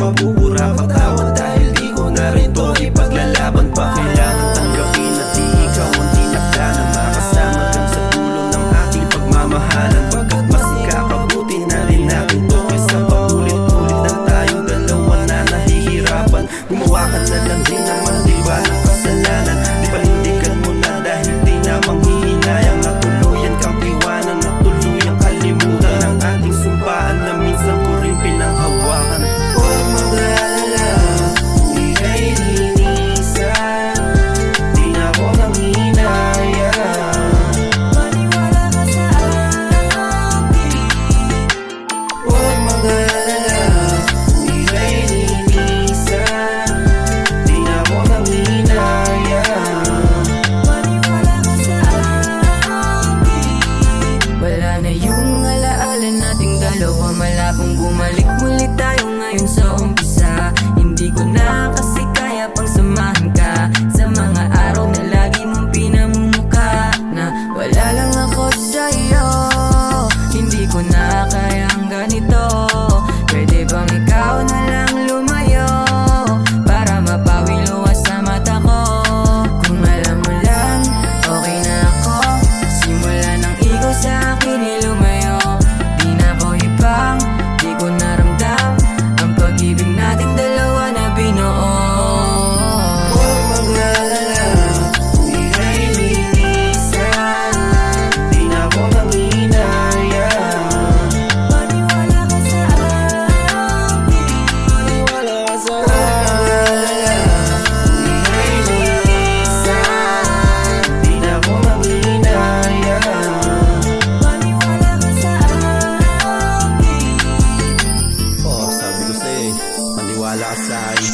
mabubura patawan, dahil di ko na rin to ipaglalaban pa. Kailangan tanggapin na di ikaw ang tinakda na makasama kang sa dulo ng ating pagmamahalan. Pagkat mas ikakabuti na rin natin to kaysa paulit-ulit na tayong dalawa na nahihirapan. Gumawa ka na lang din naman, di ba, ng kasalanan. Di panindigan mo na dahil di na manghihinayang na tuluyan kang iwanan, na tuluyang kalimutan ang ating sumpaan na minsan ko rin pinanghawakan. Huwag mag-alala, di ka ilinisan, di na ako nanghihinayang. Maniwala ka sa akin. Huwag mag-alala, di ka ilinisan, di na ako nanghihinayang. Maniwala ka sa akin. Wala na yung alaala nating dalawa, malapong bumalik muli tayo ngayon sa umpisa. Hindi ko na kasi kaya pang samahan ka sa mga araw na lagi mong pinamumuka na wala lang ako sa'yo. Hindi ko na kaya ang ganito. Pwede bang ikaw na lang lumayo para mapawi luwas sa mata ko? Kung alam mo lang, okay na ako. Simula nang ikaw sa akin ay lumayo, di na ako ibang, di ko naramdam ang pag-ibig nating dalawa na binuo. Huwag mag-alala, di ka ilinisan, di na ako nanghihinayang. Maniwala ka sa akin. Maniwala ka sa akin. Di ka ilinisan, di na ako nanghihinayang. Maniwala ka sa akin. Oh, sabi ko sa'yo, maniwala ka sa akin.